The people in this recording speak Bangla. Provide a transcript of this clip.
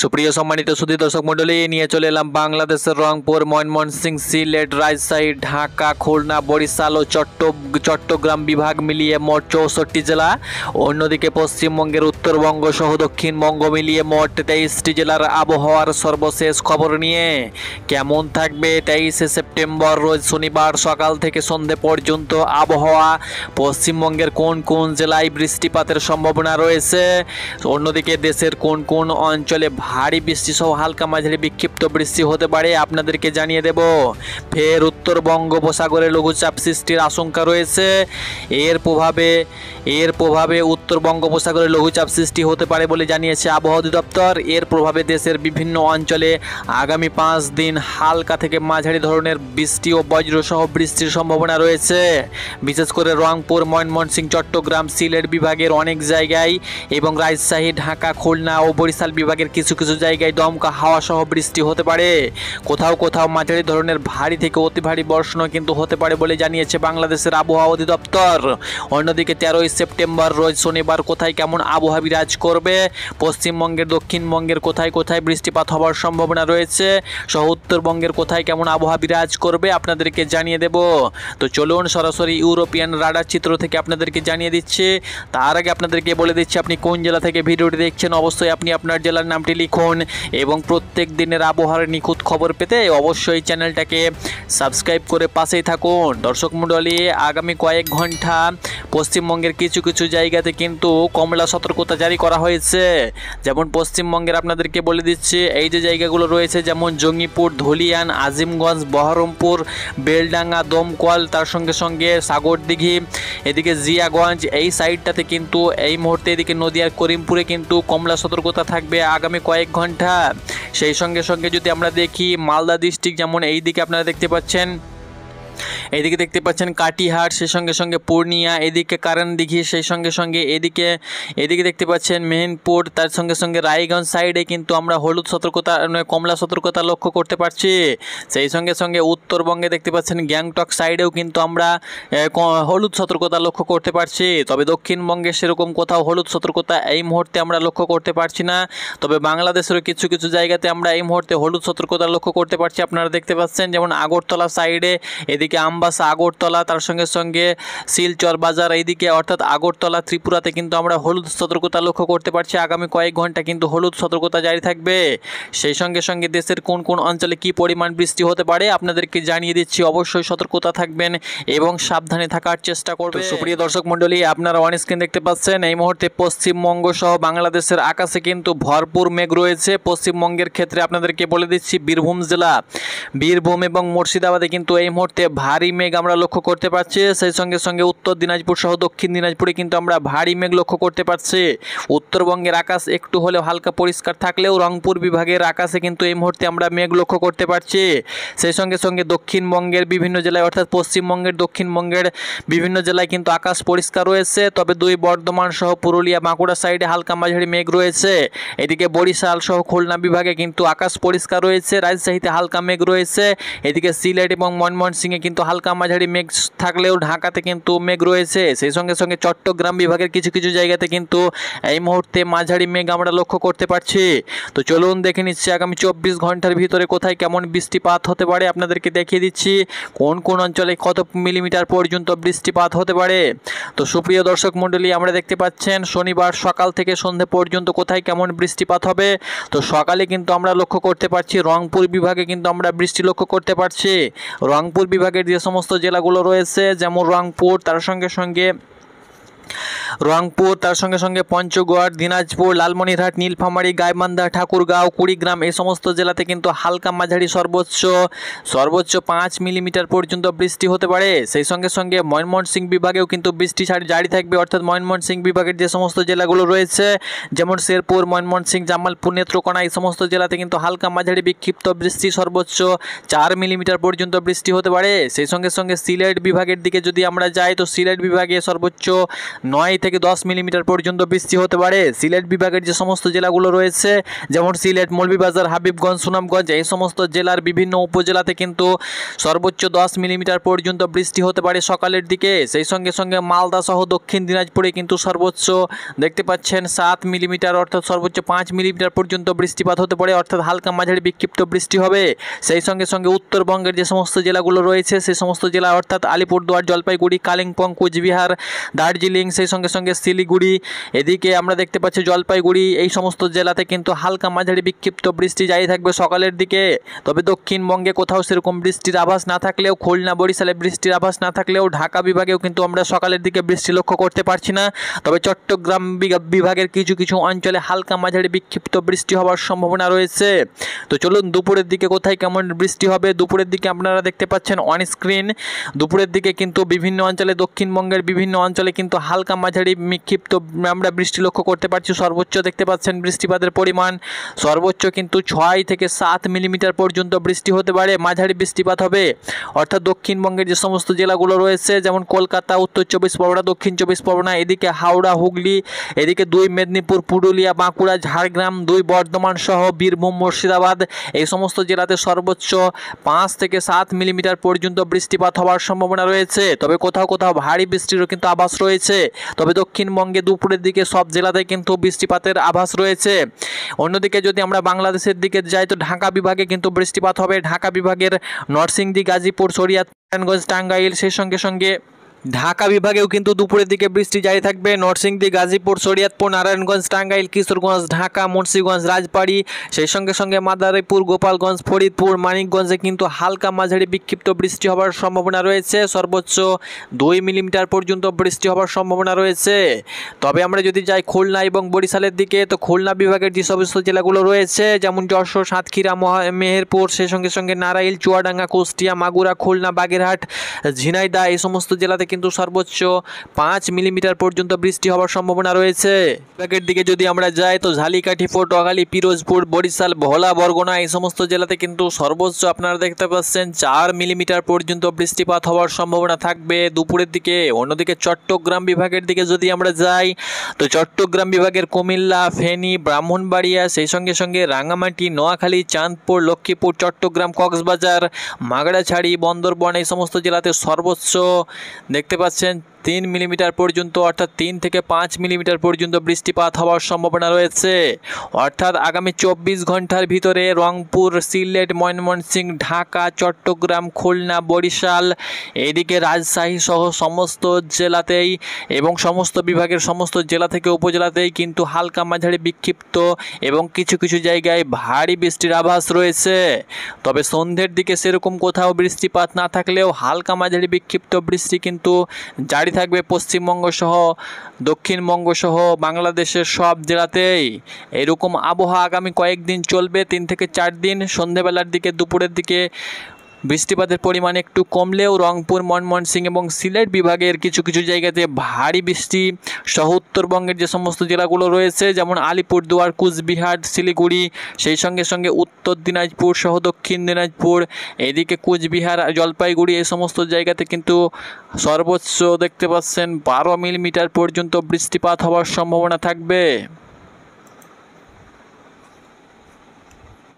সুপ্রিয় সম্মানিত সুধী দর্শক মণ্ডলী, নিয়ে চলে এলাম বাংলাদেশের রংপুর, ময়মনসিংহ, সিলেট, রাজশাহী, ঢাকা, খুলনা, বরিশাল ও চট্টগ্রাম বিভাগ মিলিয়ে মোট 64টি জেলা। অন্যদিকে পশ্চিমবঙ্গের উত্তরবঙ্গ সহ দক্ষিণবঙ্গ মিলিয়ে মোট 23টি জেলার আবহাওয়ার সর্বশেষ খবর নিয়ে কেমন থাকবে 23শে সেপ্টেম্বর রোজ শনিবার সকাল থেকে সন্ধে পর্যন্ত আবহাওয়া, পশ্চিমবঙ্গের কোন কোন জেলায় বৃষ্টিপাতের সম্ভাবনা রয়েছে, অন্যদিকে দেশের কোন কোন অঞ্চলে ভারী বৃষ্টি সহ হালকা মাঝারি বিক্ষিপ্ত বৃষ্টি হতে পারে আপনাদেরকে জানিয়ে দেব। ফের উত্তর বঙ্গোপসাগরে লঘুচাপ সৃষ্টির আশঙ্কা রয়েছে। এর প্রভাবে উত্তর বঙ্গোপসাগরে লঘুচাপ সৃষ্টি হতে পারে বলে জানিয়েছে আবহাওয়া অধিদপ্তর। এর প্রভাবে দেশের বিভিন্ন অঞ্চলে আগামী 5 দিন হালকা থেকে মাঝারি ধরনের বৃষ্টি ও বজ্রসহ বৃষ্টির সম্ভাবনা রয়েছে। বিশেষ করে রংপুর, ময়মনসিংহ, চট্টগ্রাম, সিলেট বিভাগের অনেক জায়গায় এবং রাজশাহী, ঢাকা, খুলনা ও বরিশাল বিভাগের কিছু কিছু জায়গায় দমকা হাওয়া সহ বৃষ্টি হতে পারে। কোথাও কোথাও মাঝারি ধরনের ভারী থেকে অতি ভারী বর্ষণও কিন্তু হতে পারে বলে জানিয়েছে বাংলাদেশের আবহাওয়া অধিদপ্তর। অন্যদিকে 13ই সেপ্টেম্বর রোজ শনিবার কোথায় কেমন আবহাওয়া বিরাজ করবে, পশ্চিমবঙ্গের, দক্ষিণবঙ্গের কোথায় কোথায় বৃষ্টিপাত হওয়ার সম্ভাবনা রয়েছে সহ উত্তরবঙ্গের কোথায় কেমন আবহাওয়া বিরাজ করবে আপনাদেরকে জানিয়ে দেব। তো চলুন সরাসরি ইউরোপিয়ান রাডার চিত্র থেকে আপনাদেরকে জানিয়ে দিচ্ছি। তার আগে আপনাদেরকে বলে দিচ্ছি, আপনি কোন জেলা থেকে ভিডিওটি দেখছেন অবশ্যই আপনি আপনার জেলার নামটি লিখুন এবং প্রত্যেক দিনের আবহাওয়ার নিখুঁত খবর পেতে অবশ্যই চ্যানেলটাকে সাবস্ক্রাইব করে পাশেই থাকুন। দর্শক মণ্ডলী, আগামী কয়েক ঘন্টা পশ্চিমবঙ্গের কিছু কিছু জায়গাতে কিন্তু কমলা সতর্কতা জারি করা হয়েছে। যেমন পশ্চিমবঙ্গের আপনাদেরকে বলে দিচ্ছি, এই যে জায়গাগুলো রয়েছে যেমন জঙ্গিপুর, ধুলিয়ান, আজিমগঞ্জ, বহরমপুর, বেলডাঙ্গা, দমকল, তার সঙ্গে সঙ্গে সাগরদিঘি, এদিকে জিয়াগঞ্জ, এই সাইডটাতে কিন্তু এই মুহূর্তে এদিকে নদিয়ার করিমপুরে কিন্তু কমলা সতর্কতা থাকবে আগামী কয়েক ঘন্টা। সেই সঙ্গে সঙ্গে যদি আমরা দেখি মালদা ডিস্ট্রিক্ট, যেমন এই দিকে আপনারা দেখতে পাচ্ছেন, এদিকে দেখতে পাচ্ছেন কাটিহার, সেই সঙ্গে সঙ্গে পূর্ণিয়া, এদিকে কারণদিঘি, সেই সঙ্গে সঙ্গে এদিকে দেখতে পাচ্ছেন মেহেরপুর, তার সঙ্গে সঙ্গে রায়গঞ্জ সাইডে কিন্তু আমরা হলুদ সতর্কতা কমলা সতর্কতা লক্ষ্য করতে পারছি। সেই সঙ্গে সঙ্গে উত্তরবঙ্গে দেখতে পাচ্ছেন গ্যাংটক সাইডেও কিন্তু আমরা হলুদ সতর্কতা লক্ষ্য করতে পারছি। তবে দক্ষিণবঙ্গে সেরকম কোথাও হলুদ সতর্কতা এই মুহূর্তে আমরা লক্ষ্য করতে পারছি না। তবে বাংলাদেশেরও কিছু কিছু জায়গাতে আমরা এই মুহূর্তে হলুদ সতর্কতা লক্ষ্য করতে পারছি। আপনারা দেখতে পাচ্ছেন যেমন আগরতলা সাইডে, এদিকে আমবাসা, আগরতলা, তার সঙ্গে সঙ্গে শিলচর বাজার, এইদিকে অর্থাৎ আগরতলা, ত্রিপুরাতে কিন্তু আমরা হলুদ সতর্কতা লক্ষ্য করতে পারছি। আগামী কয়েক ঘন্টা কিন্তু হলুদ সতর্কতা জারি থাকবে। সেই সঙ্গে সঙ্গে দেশের কোন কোন অঞ্চলে কি পরিমাণ বৃষ্টি হতে পারে আপনাদেরকে জানিয়ে দিচ্ছি। অবশ্যই সতর্কতা থাকবেন এবং সাবধানে থাকার চেষ্টা করবেন। সুপ্রিয় দর্শক মণ্ডলী, আপনারা অন স্ক্রিন দেখতে পাচ্ছেন এই মুহূর্তে পশ্চিমবঙ্গ সহ বাংলাদেশের আকাশে কিন্তু ভরপুর মেঘ রয়েছে। পশ্চিমবঙ্গের ক্ষেত্রে আপনাদেরকে বলে দিচ্ছি, বীরভূম জেলা, বীরভূম এবং মুর্শিদাবাদে কিন্তু এই মুহূর্তে ভারী মেঘ আমরা লক্ষ্য করতে পারছি। সেই সঙ্গে সঙ্গে উত্তর দিনাজপুর সহ দক্ষিণ দিনাজপুরে কিন্তু আমরা ভারী মেঘ লক্ষ্য করতে পারছি। উত্তরবঙ্গের আকাশ একটু হলেও হালকা পরিষ্কার থাকলেও রংপুর বিভাগের আকাশে কিন্তু এই মুহূর্তে আমরা মেঘ লক্ষ্য করতে পারছি। সেই সঙ্গে সঙ্গে দক্ষিণবঙ্গের বিভিন্ন জেলায়, অর্থাৎ পশ্চিমবঙ্গের দক্ষিণবঙ্গের বিভিন্ন জেলায় কিন্তু আকাশ পরিষ্কার রয়েছে। তবে বর্ধমান সহ পুরুলিয়া, বাঁকুড়া সাইডে হালকা মাঝারি মেঘ রয়েছে। এদিকে বরিশাল সহ খুলনা বিভাগে কিন্তু আকাশ পরিষ্কার রয়েছে। রাজশাহীতে হালকা মেঘ রয়েছে। এদিকে সিলেট এবং ময়মনসিংহে কিন্তু হালকা মাঝারি মেঘ থাকলেও ঢাকাতে কিন্তু মেঘ রয়েছে। সেই সঙ্গে সঙ্গে চট্টগ্রাম বিভাগের কিছু কিছু জায়গাতে কিন্তু এই মুহূর্তে মাঝারি মেঘ আমরা লক্ষ্য করতে পারছি। তো চলুন দেখে নিচ্ছি আগামী 24 ঘন্টার ভিতরে কোথায় কেমন বৃষ্টিপাত হতে পারে আপনাদেরকে দেখিয়ে দিচ্ছি কোন কোন অঞ্চলে কত মিলিমিটার পর্যন্ত বৃষ্টিপাত হতে পারে। তো সুপ্রিয় দর্শক মণ্ডলী, আমরা দেখতে পাচ্ছেন শনিবার সকাল থেকে সন্ধে পর্যন্ত কোথায় কেমন বৃষ্টিপাত হবে। তো সকালে কিন্তু আমরা লক্ষ্য করতে পারছি রংপুর বিভাগে কিন্তু আমরা বৃষ্টি লক্ষ্য করতে পারছি। রংপুর বিভাগের যে সমস্ত জেলাগুলো রয়েছে যেমন রংপুর, তার সঙ্গে সঙ্গে পঞ্চগড়, দিনাজপুর, লালমনিরহাট, নীলফামারী, গাইবান্ধা, ঠাকুরগাঁও, কুড়িগ্রাম, এই সমস্ত জেলাতে কিন্তু হালকা মাঝারি সর্বোচ্চ 5 মিলিমিটার পর্যন্ত বৃষ্টি হতে পারে। সেই সঙ্গে সঙ্গে ময়মনসিংহ বিভাগেও কিন্তু বৃষ্টি জারি থাকবে। অর্থাৎ ময়মনসিংহ বিভাগের যে সমস্ত জেলাগুলো রয়েছে যেমন শেরপুর, ময়মনসিংহ, জামালপুর, নেত্রকোনা, এই সমস্ত জেলাতে কিন্তু হালকা মাঝারি বিক্ষিপ্ত বৃষ্টি সর্বোচ্চ 4 মিলিমিটার পর্যন্ত বৃষ্টি হতে পারে। সেই সঙ্গে সঙ্গে সিলেট বিভাগের দিকে যদি আমরা যাই, তো সিলেট বিভাগে সর্বোচ্চ 9 থেকে 10 মিলিমিটার পর্যন্ত বৃষ্টি হতে পারে। সিলেট বিভাগের যে সমস্ত জেলাগুলো রয়েছে যেমন সিলেট, মৌলভীবাজার, হাবিবগঞ্জ, সুনামগঞ্জ এই সমস্ত জেলার বিভিন্ন উপজেলাতে কিন্তু সর্বোচ্চ 10 মিলিমিটার পর্যন্ত বৃষ্টি হতে পারে সকালের দিকে। সেই সঙ্গে সঙ্গে মালদা সহ দক্ষিণ দিনাজপুরে কিন্তু সর্বোচ্চ দেখতে পাচ্ছেন 7 মিলিমিটার অর্থাৎ সর্বোচ্চ 5 মিলিমিটার পর্যন্ত বৃষ্টিপাত হতে পারে, অর্থাৎ হালকা মাঝারি বিক্ষিপ্ত বৃষ্টি হবে। সেই সঙ্গে সঙ্গে উত্তরবঙ্গের যে সমস্ত জেলাগুলো রয়েছে সেই সমস্ত জেলা অর্থাৎ আলিপুরদুয়ার, জলপাইগুড়ি, কালিম্পং, কোচবিহার, দার্জিলিং, সেই সঙ্গে সঙ্গে শিলিগুড়ি, এদিকে আমরা দেখতে পাচ্ছি জলপাইগুড়ি, এই সমস্ত জেলাতে কিন্তু হালকা মাঝারি বিক্ষিপ্ত বৃষ্টি জারি থাকবে সকালের দিকে। তবে দক্ষিণবঙ্গে কোথাও সেরকম বৃষ্টির আভাস না থাকলেও, খুলনা বরিশালে বৃষ্টির আভাস না থাকলেও ঢাকা বিভাগেও কিন্তু আমরা সকালের দিকে বৃষ্টি লক্ষ্য করতে পারছি না। তবে চট্টগ্রাম বিভাগের কিছু কিছু অঞ্চলে হালকা মাঝারি বিক্ষিপ্ত বৃষ্টি হওয়ার সম্ভাবনা রয়েছে। তো চলুন দুপুরের দিকে কোথায় কেমন বৃষ্টি হবে। দুপুরের দিকে আপনারা দেখতে পাচ্ছেন অন স্ক্রিন, দুপুরের দিকে কিন্তু বিভিন্ন অঞ্চলে, দক্ষিণবঙ্গের বিভিন্ন অঞ্চলে কিন্তু হালকা মাঝারি বিক্ষিপ্ত আমরা বৃষ্টি লক্ষ্য করতে পারছি। সর্বোচ্চ দেখতে পাচ্ছেন বৃষ্টিপাতের পরিমাণ সর্বোচ্চ কিন্তু 6 থেকে 7 মিলিমিটার পর্যন্ত বৃষ্টি হতে পারে, মাঝারি বৃষ্টিপাত হবে। অর্থাৎ দক্ষিণবঙ্গের যে সমস্ত জেলাগুলো রয়েছে যেমন কলকাতা, উত্তর 24 পরগনা, দক্ষিণ 24 পরগনা, এদিকে হাওড়া, হুগলি, এদিকে 2 মেদিনীপুর, পুরুলিয়া, বাঁকুড়া, ঝাড়গ্রাম, 2 বর্ধমান সহ বীরভূম, মুর্শিদাবাদ এই সমস্ত জেলাতে সর্বোচ্চ 5 থেকে 7 মিলিমিটার পর্যন্ত বৃষ্টিপাত হওয়ার সম্ভাবনা রয়েছে। তবে কোথাও কোথাও ভারী বৃষ্টিরও কিন্তু আভাস রয়েছে। তবে দক্ষিণবঙ্গে দুপুরের দিকে সব জেলাতে কিন্তু বৃষ্টিপাতের আভাস রয়েছে। অন্যদিকে যদি আমরা বাংলাদেশের দিকে যাই তো ঢাকা বিভাগে কিন্তু বৃষ্টিপাত হবে। ঢাকা বিভাগের নরসিংদী, গাজীপুর, শরিয়াতপুর, নারায়ণগঞ্জ, টাঙ্গাইল, সেই সঙ্গে সঙ্গে ঢাকা বিভাগেও কিন্তু দুপুরের দিকে বৃষ্টি জারি থাকবে। নরসিংদী, গাজীপুর, শরিয়াতপুর, নারায়ণগঞ্জ, টাঙ্গাইল, কিশোরগঞ্জ, ঢাকা, মুন্সিগঞ্জ, রাজবাড়ী, সেই সঙ্গে সঙ্গে মাদারীপুর, গোপালগঞ্জ, ফরিদপুর, মানিকগঞ্জে কিন্তু হালকা মাঝারি বিক্ষিপ্ত বৃষ্টি হওয়ার সম্ভাবনা রয়েছে। সর্বোচ্চ 2 মিলিমিটার পর্যন্ত বৃষ্টি হওয়ার সম্ভাবনা রয়েছে। তবে আমরা যদি যাই খুলনা এবং বরিশালের দিকে তো খুলনা বিভাগের যে সমস্ত জেলাগুলো রয়েছে যেমন যশোর, সাতক্ষীরা, মেহেরপুর, সেই সঙ্গে সঙ্গে নারাইল, চুয়াডাঙ্গা, কুষ্টিয়া, মাগুরা, খুলনা, বাগেরহাট, ঝিনাইদহ এই সমস্ত জেলাতে কিন্তু সর্বোচ্চ 5 মিলিমিটার পর্যন্ত বৃষ্টি হওয়ার সম্ভাবনা রয়েছে। বিভাগের দিকে যদি আমরা যাই তো ঝালিকাঠি, পটুয়াখালী, পিরোজপুর, বরিশাল, ভোলা, বরগুনা এই সমস্ত জেলাতে কিন্তু সর্বোচ্চ আপনারা দেখতে পাচ্ছেন 4 মিলিমিটার পর্যন্ত বৃষ্টিপাত হওয়ার সম্ভাবনা থাকবে দুপুরের দিকে। অন্যদিকে চট্টগ্রাম বিভাগের দিকে যদি আমরা যাই তো চট্টগ্রাম বিভাগের কুমিল্লা, ফেনী, ব্রাহ্মণবাড়িয়া, সেই সঙ্গে সঙ্গে রাঙ্গামাটি, নোয়াখালী, চাঁদপুর, লক্ষ্মীপুর, চট্টগ্রাম, কক্সবাজার, মাগড়াছড়ি, বন্দরবন এই সমস্ত জেলাতে সর্বোচ্চ দেখতে পাচ্ছেন 3 মিলিমিটার পর্যন্ত অর্থাৎ 3 থেকে 5 মিলিমিটার পর্যন্ত বৃষ্টিপাত হওয়ার সম্ভাবনা রয়েছে। অর্থাৎ আগামী 24 ঘন্টার ভিতরে রংপুর, সিলেট, ময়মনসিংহ, ঢাকা, চট্টগ্রাম, খুলনা, বরিশাল, এদিকে রাজশাহী সহ সমস্ত জেলাতেই এবং সমস্ত বিভাগের সমস্ত জেলা থেকে উপজেলাতেই কিন্তু হালকা মাঝারি বিক্ষিপ্ত এবং কিছু কিছু জায়গায় ভারী বৃষ্টির আভাস রয়েছে। তবে সন্ধ্যের দিকে সেরকম কোথাও বৃষ্টিপাত না থাকলেও হালকা মাঝারি বিক্ষিপ্ত বৃষ্টি কিন্তু জারি থাকবে পশ্চিমবঙ্গ সহ দক্ষিণবঙ্গ সহ বাংলাদেশের সব জেলাতেই। এরকম আবহাওয়া আগামী কয়েকদিন চলবে, 3 থেকে 4 দিন। সন্ধ্যেবেলার দিকে, দুপুরের দিকে বৃষ্টিপাতের পরিমাণ একটু কমলেও রংপুর, ময়মনসিংহ এবং সিলেট বিভাগের কিছু কিছু জায়গাতে ভারী বৃষ্টি সহ উত্তরবঙ্গের যে সমস্ত জেলাগুলো রয়েছে যেমন আলিপুরদুয়ার, কুচবিহার, শিলিগুড়ি, সেই সঙ্গে সঙ্গে উত্তর দিনাজপুর সহ দক্ষিণ দিনাজপুর, এদিকে কুচবিহার, জলপাইগুড়ি এই সমস্ত জায়গাতে কিন্তু সর্বোচ্চ দেখতে পাচ্ছেন 12 মিলিমিটার পর্যন্ত বৃষ্টিপাত হওয়ার সম্ভাবনা থাকবে।